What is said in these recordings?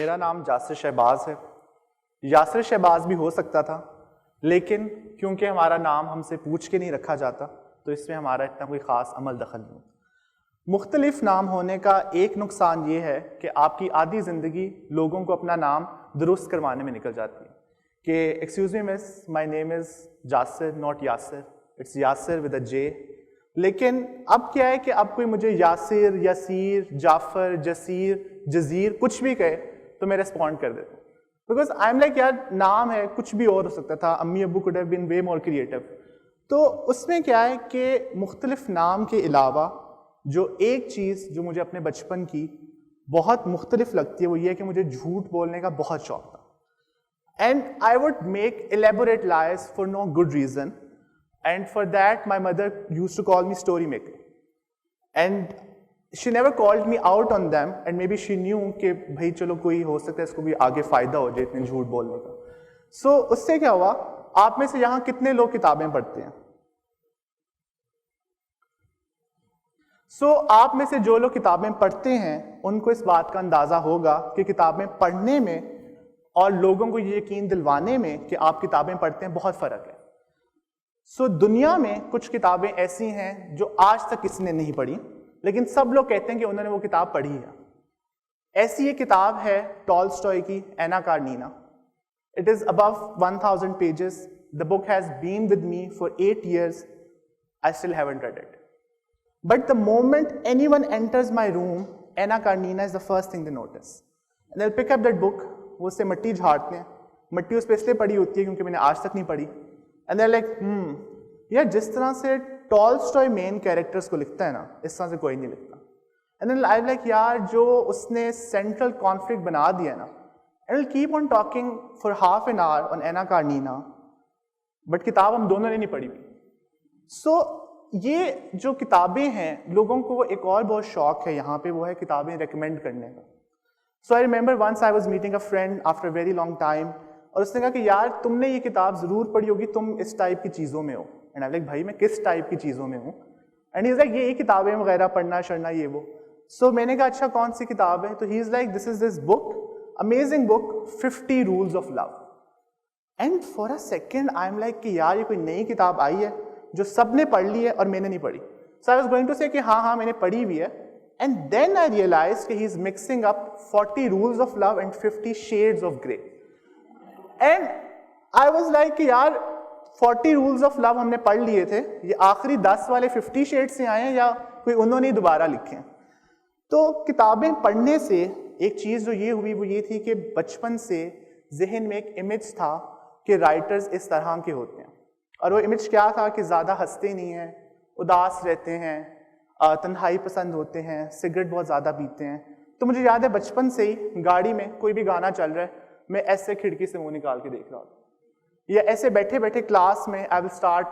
میرا نام جاسر شہباز ہے. یاسر شہباز بھی ہو سکتا تھا, لیکن کیونکہ ہمارا نام ہم سے پوچھ کے نہیں رکھا جاتا تو اس میں ہمارا اتنا کوئی خاص عمل دخل نہیں. مختلف نام ہونے کا ایک نقصان یہ ہے کہ آپ کی آدھی زندگی لوگوں کو اپنا نام درست کروانے میں نکل جاتی ہے کہ excuse me miss, my name is Jasir not Yasir, it's Yasir with a J. لیکن اب کیا ہے کہ اب کوئی مجھے یاسر, یسیر, جعفر, جسیر, جزیر کچھ بھی کہے تو میں ریسپونڈ کر دیتا ہوں, بیکاز آئی ایم لائک یار نام ہے, کچھ بھی اور ہو سکتا تھا. امی ابو could have been way more creative. تو اس میں کیا ہے کہ مختلف نام کے علاوہ جو ایک چیز جو مجھے اپنے بچپن کی بہت مختلف لگتی ہے وہ یہ کہ مجھے جھوٹ بولنے کا بہت شوق تھا. And I would make elaborate lies for no good reason, and for that my mother used to call me story maker, and she never called me out on them, and maybe she knew کہ بھائی چلو کوئی ہو سکتا ہے اس کو بھی آگے فائدہ ہو جائے اتنے جھوٹ بولنے کا. سو اس سے کیا ہوا, آپ میں سے یہاں کتنے لوگ کتابیں پڑھتے ہیں؟ آپ میں سے جو لوگ کتابیں پڑھتے ہیں ان کو اس بات کا اندازہ ہوگا کہ کتابیں پڑھنے میں اور لوگوں کو یہ یقین دلوانے میں کہ آپ کتابیں پڑھتے ہیں بہت فرق ہے. دنیا میں کچھ کتابیں ایسی ہیں جو آج تک کسی نے نہیں پڑھی, لیکن سب لوگ کہتے ہیں کہ انہوں نے وہ کتاب پڑھی ہے. ایسی یہ کتاب ہے ٹالسٹوئے کی اینا کارنینا. It is above 1000 pages. The book has been with me for 8 years. I still haven't read it. But the moment anyone enters my room, Anna Karenina is the first thing they notice. And they'll pick up that book. وہ اس سے مٹی جھاڑتے ہیں, مٹی اس پہ اس لیے پڑی ہوتی ہے کیونکہ میں نے آج تک نہیں پڑھی. And they're like, یار جس طرح سے ٹالسٹوئے مین کیریکٹرز کو لکھتا ہے نا, اس طرح سے کوئی نہیں لکھتا. And then I'm like, یار جو اس نے سینٹرل کانفلکٹ بنا دیا نا, and we'll keep on talking for half an hour on Anna Karenina, but کتاب ہم دونوں نے نہیں پڑھی ہوئی. So یہ جو کتابیں ہیں لوگوں کو ایک اور بہت شوق ہے یہاں پہ, وہ ہے کتابیں ریکمینڈ کرنے کا. So I remember once I was meeting a friend after a very long time, اور اس نے کہا کہ یار تم نے یہ کتاب ضرور پڑھی ہوگی, تم اس ٹائپ کی چیزوں میں ہو. And I'm like, بھائی میں کس ٹائپ کی چیزوں میں ہوں؟ And he's like, یہ کتابیں وغیرہ پڑھنا شڑنا یہ وہ. So میں نے کہا اچھا کون سی کتاب ہے؟ تو he is like, this is this book, amazing book, 50 Rules of Love. And for a second I'm like کہ یار یہ کوئی نئی کتاب آئی ہے جو سب نے پڑھ لی ہے اور میں نے نہیں پڑھی. So I was going to say کہ ہاں میں نے پڑھی ہوئی ہے. And then I realized کہ he is mixing up 40 Rules of Love and 50 Shades of Grey. And I was like کہ یار 40 Rules of Love ہم نے پڑھ لیے تھے, یہ آخری 10 والے 50 Shades سے آئے ہیں یا کوئی انہوں نے دوبارہ لکھے ہیں. تو کتابیں پڑھنے سے ایک چیز جو یہ ہوئی وہ یہ تھی کہ بچپن سے ذہن میں ایک امیج تھا کہ رائٹرز اس طرح کے ہوتے ہیں, اور وہ امیج کیا تھا کہ زیادہ ہنستے نہیں ہیں, اداس رہتے ہیں, تنہائی پسند ہوتے ہیں, سگریٹ بہت زیادہ پیتے ہیں. تو مجھے یاد ہے بچپن سے ہی گاڑی میں کوئی بھی گانا چل رہا ہے میں ایسے کھڑکی سے منہ نکال کے دیکھ رہا ہوں, یا ایسے بیٹھے بیٹھے کلاس میں آئی ول اسٹارٹ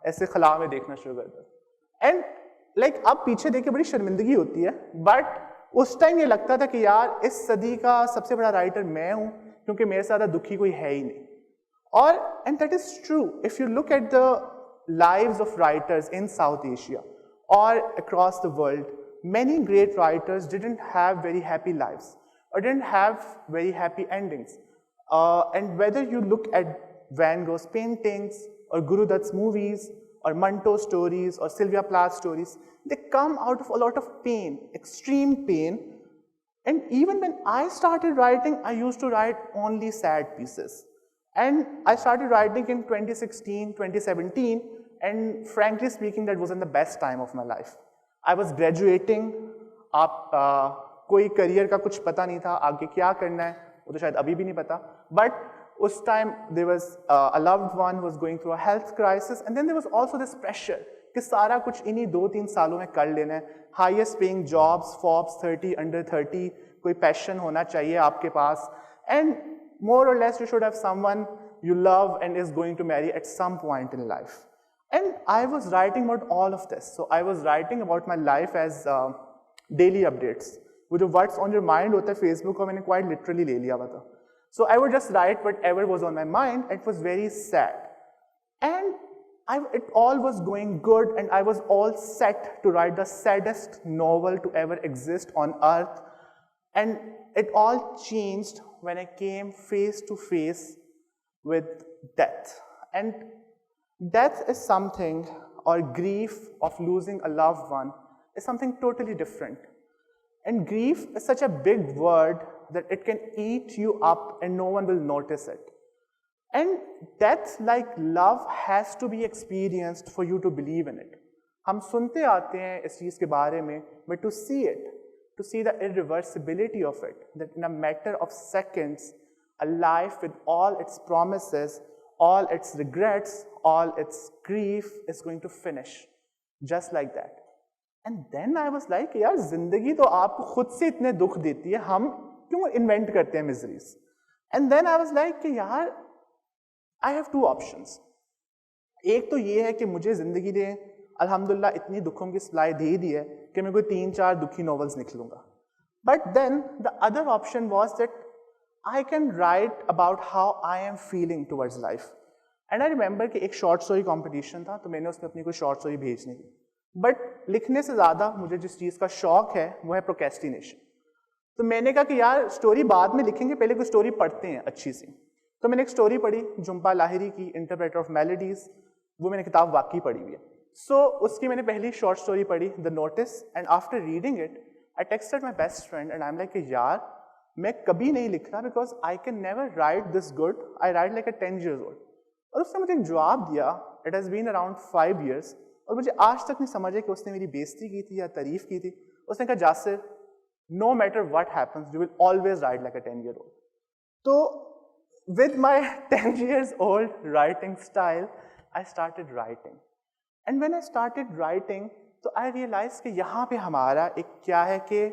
ایسے خلا میں دیکھنا شروع کر دیا. اینڈ لائک اب پیچھے دیکھ کے بڑی شرمندگی ہوتی ہے, بٹ اس ٹائم یہ لگتا تھا کہ یار اس صدی کا سب سے بڑا رائٹر میں ہوں کیونکہ میرے سے زیادہ دکھی کوئی ہے ہی نہیں. اور and that is true, if you look at the lives of writers in South Asia or across the world, many great writers didn't have very happy lives or didn't have very happy endings. And whether you look at Van Gogh's paintings or Guru Dutt's movies or Manto's stories or Sylvia Plath's stories, they come out of a lot of pain, extreme pain. And even when I started writing, I used to write only sad pieces. And I started writing in 2016, 2017, and frankly speaking, that wasn't the best time of my life. I was graduating, کوئی career کا کچھ پتہ نہیں تھا, آگے کیا کرنا ہے وہ تو شاید ابھی بھی نہیں پتا, but us time there was a loved one who was going through a health crisis, and then there was also this pressure کہ سارا کچھ انہی 2-3 سالوں میں کر لینا ہے, highest paying jobs, Forbes 30, under 30, کوئی passion ہونا چاہیے آپ کے پاس, and more or less you should have someone you love and is going to marry at some point in life. And I was writing about all of this. So I was writing about my life as daily updates. وہ جو what's on your mind ہوتا ہے Facebook کو میں نے quite literally لے لیا ہوا تھا. So I would just write whatever was on my mind. It was very sad. And it all was going good, and I was all set to write the saddest novel to ever exist on earth. And it all changed when I came face to face with death. And death is something, or grief of losing a loved one is something totally different. And grief is such a big word that it can eat you up and no one will notice it. And death, like love, has to be experienced for you to believe in it. ہم سنتے آتے ہیں اس چیز کے بارے میں, but to see it, to see the irreversibility of it, that in a matter of seconds, a life with all its promises, all its regrets, all its grief is going to finish, just like that. And then I was like, یار زندگی تو آپ کو خود سے اتنے دکھ دیتی ہے, ہم کیوں انوینٹ کرتے ہیں miseries. And then I was like کہ یار I have two options. ایک تو یہ ہے کہ مجھے زندگی نے الحمدللہ اتنی دکھوں کی سپلائی دے دی ہے کہ میں کوئی 3-4 دکھی ناولز لکھ لوں گا. But then the other option was that I can write about how I am feeling towards life. And I remember کہ ایک شارٹ اسٹوری کمپٹیشن تھا, تو میں نے اس میں اپنی کوئی شارٹ اسٹوری بھیجنی تھی. بٹ لکھنے سے زیادہ مجھے جس چیز کا شوق ہے وہ ہے پروکیسٹینیشن. تو میں نے کہا کہ یار اسٹوری بعد میں لکھیں گے, پہلے کوئی اسٹوری پڑھتے ہیں اچھی سی. تو میں نے ایک اسٹوری پڑھی جھمپا لاہری کی, انٹرپریٹر آف میلوڈیز. وہ میں نے کتاب واقعی پڑھی ہوئی ہے. سو اس کی میں نے پہلی شارٹ اسٹوری پڑھی, the notes. And after reading it I texted my best friend and I am like کہ یار میں کبھی نہیں لکھ رہا, because I can never write this good, I write like a 10 years old. اور اس نے مجھے ایک جواب دیا, it has been around 5 years, اور مجھے آج تک نہیں سمجھے کہ اس نے میری بےزتی کی تھی یا تعریف کی تھی. اس نے کہا جاسر, no matter what happens, you will always write like a 10-year-old. تو with my 10 years old writing style, I started writing. And when I started writing, تو I realized کہ یہاں پہ ہمارا ایک کیا ہے کہ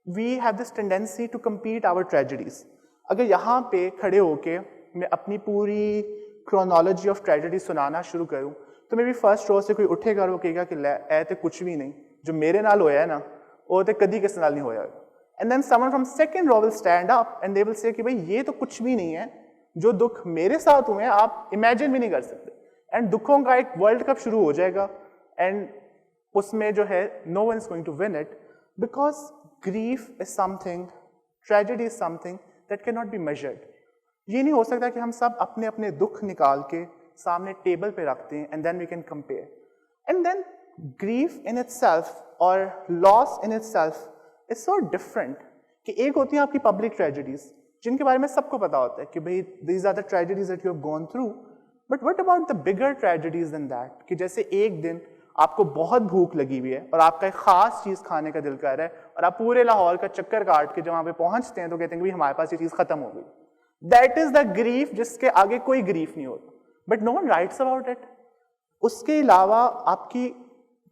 we have this tendency to compete our tragedies. اگر یہاں پہ کھڑے ہو کے میں اپنی پوری chronology of tragedy سنانا شروع کروں, تو میں بھی فرسٹ رو سے کوئی اٹھے گا اور وہ کہے گا کہ اے تے کچھ بھی نہیں, جو میرے نال ہویا ہے نا وہ تے کدی کس نال نہیں ہویا. And then someone from second row will stand up and they will say کہ بھائی یہ تو کچھ بھی نہیں ہے, جو دکھ میرے ساتھ ہوئے ہیں آپ امیجن بھی نہیں کر سکتے. اینڈ دکھوں کا ایک ورلڈ کپ شروع ہو جائے گا, اینڈ اس میں جو ہے no one is going to win it, because grief is something, tragedy is something that cannot be measured. یہ نہیں ہو سکتا کہ ہم سب اپنے اپنے دکھ نکال کے سامنے ٹیبل پہ رکھتے ہیں and then we can compare. And then grief in itself or loss in itself is so different کہ ایک ہوتی ہیں آپ کی public tragedies جن کے بارے میں سب کو پتا ہوتا ہے کہ بھئی these are the tragedies that you have gone through. But what about the bigger tragedies than that, کہ جیسے ایک دن آپ کو بہت بھوک لگی ہوئی ہے اور آپ کا ایک خاص چیز کھانے کا دل کر رہا ہے اور آپ پورے لاہور کا چکر کاٹ کے جب وہاں پہ پہنچتے ہیں تو کہتے ہیں کہ ہمارے پاس یہ چیز ختم ہو گئی. That is the grief جس کے آگے کوئی grief نہیں ہوتا. But no one writes about it. اس کے علاوہ آپ کی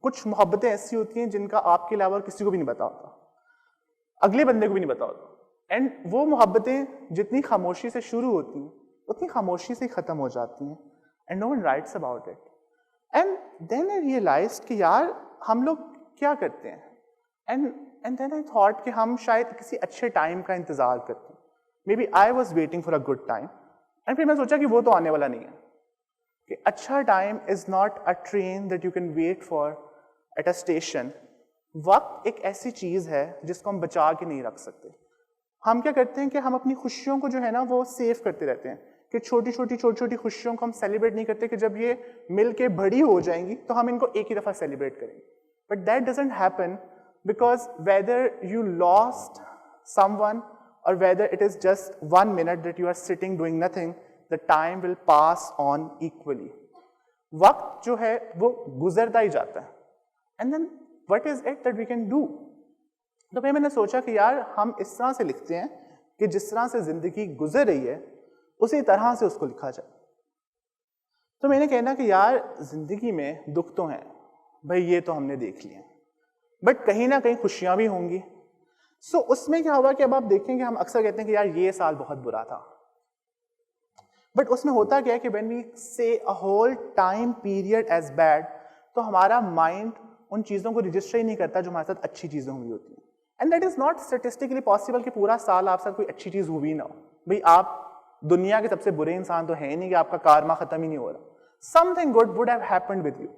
کچھ محبتیں ایسی ہوتی ہیں جن کا آپ کے علاوہ کسی کو بھی نہیں پتا ہوتا, اگلے بندے کو بھی نہیں پتا ہوتا. اینڈ وہ محبتیں جتنی خاموشی سے شروع ہوتی ہیں اتنی خاموشی سے ہی ختم ہو جاتی ہیں. And no one writes about it. And then I realised کہ یار ہم لوگ کیا کرتے ہیں. اینڈ دین آئی تھاٹ کہ ہم شاید کسی اچھے ٹائم کا انتظار کرتے ہیں. Maybe I was waiting for a good time. And پھر میں سوچا کہ وہ تو آنے والا نہیں ہے, کہ اچھا time is not a train that you can wait for at a station. وقت ایک ایسی چیز ہے جس کو ہم بچا کے نہیں رکھ سکتے. ہم کیا کرتے ہیں کہ ہم اپنی خوشیوں کو جو ہے نا وہ سیو کرتے رہتے ہیں, کہ چھوٹی چھوٹی خوشیوں کو ہم سیلیبریٹ نہیں کرتے کہ جب یہ مل کے بڑی ہو جائیں گی تو ہم ان کو ایک ہی دفعہ سیلیبریٹ کریں گے. But that doesn't happen, because whether you last some one or whether it is just 1 minute that you are sitting doing nothing, the time will pass on equally. وقت جو ہے وہ گزرتا ہی جاتا ہے. And then what is it that we can do? تو پھر میں نے سوچا کہ یار ہم اس طرح سے لکھتے ہیں کہ جس طرح سے زندگی گزر رہی ہے اسی طرح سے اس کو لکھا جائے. تو میں نے کہنا کہ یار زندگی میں دکھ تو ہیں بھائی, یہ تو ہم نے دیکھ لیے, بٹ کہیں نہ کہیں خوشیاں بھی ہوں گی. سو اس میں کیا ہوا کہ اب آپ دیکھیں گے ہم اکثر کہتے ہیں کہ یار یہ سال بہت برا تھا, بٹ اس میں ہوتا کیا ہے کہ when we say a whole time period as bad, تو ہمارا مائنڈ ان چیزوں کو رجسٹر ہی نہیں کرتا جو ہمارے ساتھ اچھی چیزیں ہوئی ہوتی ہیں. And that is not statistically possible کہ پورا سال آپ ساتھ کوئی اچھی چیز ہوئی نہ ہو. بھائی آپ دنیا کے سب سے برے انسان تو ہیں نہیں کہ آپ کا کارما ختم ہی نہیں ہو رہا. Something good would have happened with you.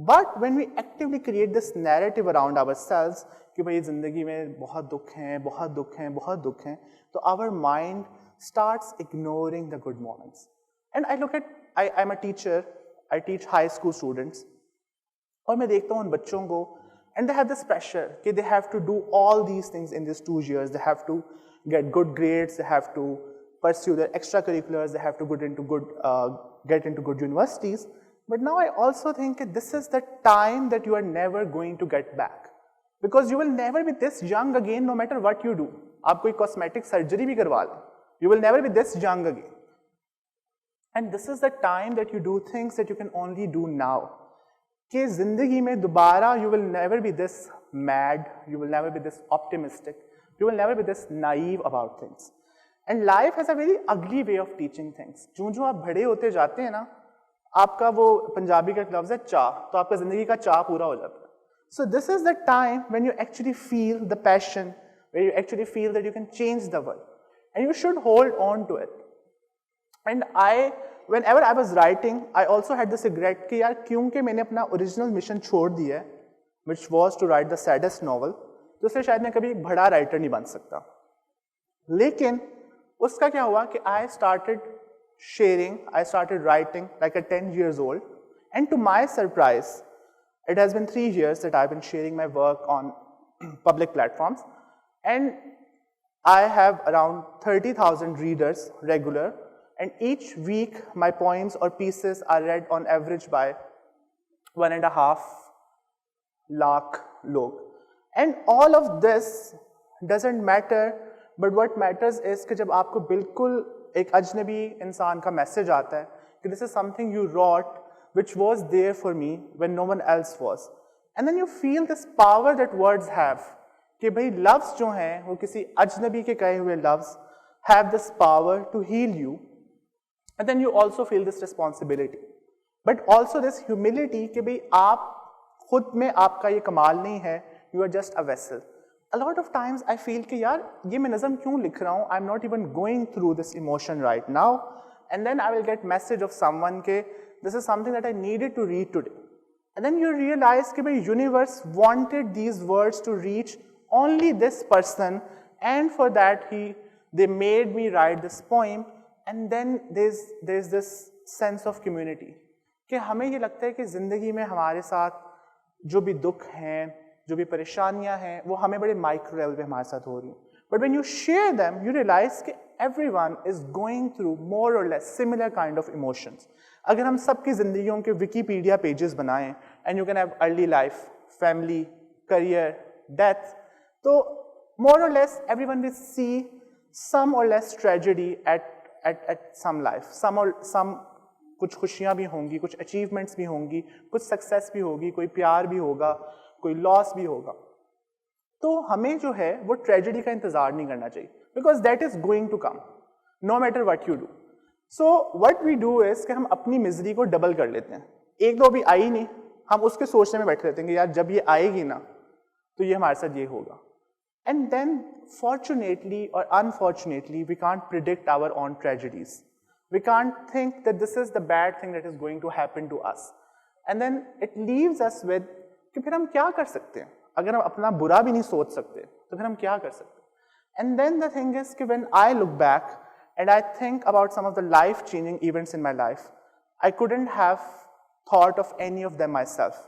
But when we actively create this narrative around ourselves کہ بھائی زندگی میں بہت دکھ ہیں بہت دکھ ہیں بہت دکھ ہیں, تو our mind starts ignoring the good moments. And I look at, I'm a teacher, I teach high school students, اور میں دیکھتا ہوں ان بچوں کو, and they have this pressure کہ they have to do all these things in these 2 years. They have to get good grades, they have to pursue their extracurriculars, they have to get into good universities. But now I also think that this is the time that you are never going to get back. Because you will never be this young again no matter what you do. آپ کوئی cosmetic surgery بھی کروا لیں, you will never be this young again. And this is the time that you do things that you can only do now. کہ زندگی میں دوبارہ you will never be this mad, you will never be this optimistic, you will never be this naive about things. And life has a very ugly way of teaching things. جو آپ بڑے ہوتے جاتے ہیں نا, آپ کا وہ پنجابی کا لفظ ہے چاہ, تو آپ کا زندگی کا چاہ پورا ہو جاتا ہے. So this is the time when you actually feel the passion, where you actually feel that you can change the world. And you should hold on to it. And whenever I was writing, I also had this regret کہ یار کیونکہ میں نے اپنا original mission چھوڑ دیا ہے, which was to write the saddest novel, تو اس سے شاید میں کبھی ایک بڑا رائٹر نہیں بن سکتا. لیکن اس کا کیا ہوا کہ I started sharing, I started writing like a 10 years old, and to my surprise, it has been 3 years that I've been sharing my work on public platforms, and I have around 30,000 readers regular, and each week my poems or pieces are read on average by 1.5 lakh log. And all of this doesn't matter, but what matters is کہ جب آپ کو بالکل ایک اجنبی انسان کا message آتا ہے کہ this is something you wrote which was there for me when no one else was. And then you feel this power that words have, کہ بھئی لفظ جو ہیں وہ کسی اجنبی کے کہے ہوئے لفظ have this power to heal you. And then you also feel this responsibility, but also this humility کہ بھئی آپ خود میں آپ کا یہ کمال نہیں ہے, you are just a vessel. A lot of times I feel کہ یار یہ میں نظم کیوں لکھ رہا ہوں, I'm not even going through this emotion right now, and then I will get message of someone کہ this is something that I needed to read today. And then you realize کہ بھئی universe wanted these words to reach only this person, and for that they made me write this poem. And then there's this sense of community کہ ہمیں یہ لگتا ہے کہ زندگی میں ہمارے ساتھ جو بھی دکھ ہیں, جو بھی پریشانیاں ہیں, وہ ہمیں بڑے مائکرو لیول پہ ہمارے ساتھ ہو رہی ہیں. But when you share them, you realize کہ everyone is going through more or less similar kind of emotions. اگر ہم سب کی زندگیوں کے وکیپیڈیا پیجز بنائیں, and you can have early life, family, career, death, تو more or less everyone will see some or less tragedy at some life. Some کچھ خوشیاں بھی ہوں گی, کچھ اچیومنٹس بھی ہوں گی, کچھ سکسیس بھی ہوگی, کوئی پیار بھی ہوگا, کوئی لاس بھی ہوگا. تو ہمیں جو ہے وہ ٹریجڈی کا انتظار نہیں کرنا چاہیے, because that is going to come no matter what you do. So what we do is کہ ہم اپنی مزری کو ڈبل کر لیتے ہیں. ایک دو ابھی آئی نہیں, ہم اس کے سوچنے میں بیٹھے رہتے ہیں کہ یار جب یہ آئے گی نا تو یہ ہمارے ساتھ یہ ہوگا. And then fortunately or unfortunately we can't predict our own tragedies. We can't think that this is the bad thing that is going to happen to us. And then it leaves us with کہ پھر ہم کیا کر سکتے ہیں اگر ہم اپنا برا بھی نہیں سوچ سکتے تو پھر ہم کیا کر سکتے ہیں. And then the thing is کہ when I look back and I think about some of the life changing events in my life, I couldn't have thought of any of them myself.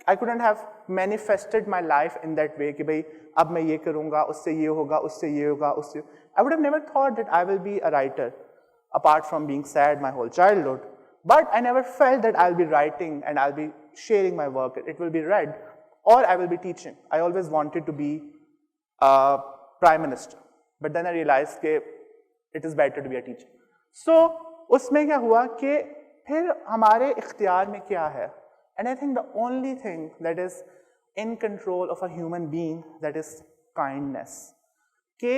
I couldn't have manifested my life in that way کہ بھئی اب میں یہ کروں گا, اس سے یہ ہوگا, اس سے یہ ہوگا, اس سے I would have never thought that I will be a writer apart from being sad my whole childhood. But I never felt that I'll be writing and I'll be sharing my work. It will be read or I will be teaching. I always wanted to be a prime minister. But then I realized that it is better to be a teacher. So اس میں کیا ہوا کہ پھر ہمارے اختیار میں کیا ہے. And I think the only thing that is in control of a human being, that is kindness. کہ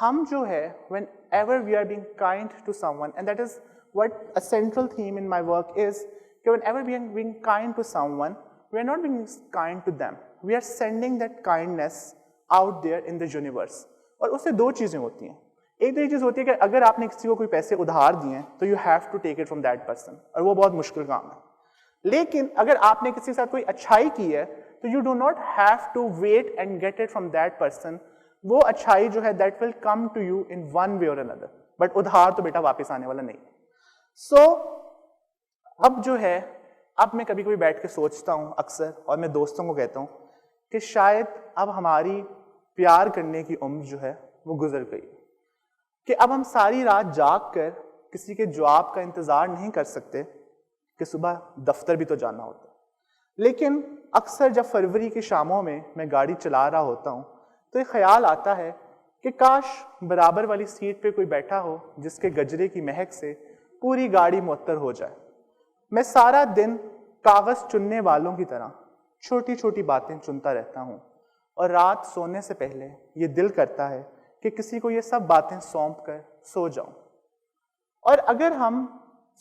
ہم جو ہے whenever we are being kind to someone, and that is what a central theme in my work is, کہ whenever we are being kind to someone, we are not being kind to them. We are sending that kindness out there in the universe. اور اس سے دو چیزیں ہوتی ہیں. ایک تو یہ چیز ہوتی ہے کہ اگر آپ نے کسی کو کوئی پیسے ادھار دیے ہیں تو you have to take it from that person, اور وہ بہت مشکل کام ہے. لیکن اگر آپ نے کسی کے ساتھ کوئی اچھائی کی ہے تو you do not have to wait and get it from that person. وہ اچھائی جو ہے that will come to you in one way اور اندر, بٹ ادھار تو بیٹا واپس آنے والا نہیں. سو اب جو ہے, اب میں کبھی کبھی بیٹھ کے سوچتا ہوں اکثر, اور میں دوستوں کو کہتا ہوں کہ شاید اب ہماری پیار کرنے کی عمر جو ہے وہ گزر گئی, کہ اب ہم ساری رات جاگ کر کسی کے جواب کا انتظار نہیں کر سکتے کہ صبح دفتر بھی تو جانا ہوتا. لیکن اکثر جب فروری کی شاموں میں گاڑی چلا رہا ہوتا ہوں تو ایک خیال آتا ہے کہ کاش برابر والی سیٹ پہ کوئی بیٹھا ہو جس کے گجرے کی مہک سے پوری گاڑی معطر ہو جائے. میں سارا دن کاغذ چننے والوں کی طرح چھوٹی چھوٹی باتیں چنتا رہتا ہوں, اور رات سونے سے پہلے یہ دل کرتا ہے کہ کسی کو یہ سب باتیں سونپ کر سو جاؤں. اور اگر ہم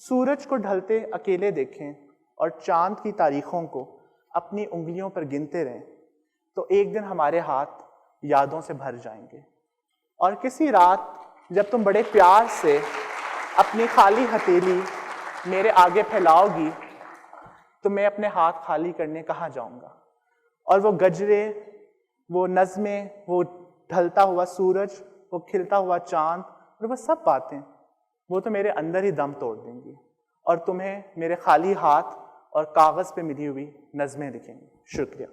سورج کو ڈھلتے اکیلے دیکھیں اور چاند کی تاریخوں کو اپنی انگلیوں پر گنتے رہیں تو ایک دن ہمارے ہاتھ یادوں سے بھر جائیں گے. اور کسی رات جب تم بڑے پیار سے اپنی خالی ہتھیلی میرے آگے پھیلاؤ گی تو میں اپنے ہاتھ خالی کرنے کہاں جاؤں گا, اور وہ گجرے, وہ نظمیں, وہ ڈھلتا ہوا سورج, وہ کھلتا ہوا چاند, اور وہ سب باتیں وہ تو میرے اندر ہی دم توڑ دیں گی, اور تمہیں میرے خالی ہاتھ اور کاغذ پہ ملی ہوئی نظمیں دکھیں گی. شکریہ.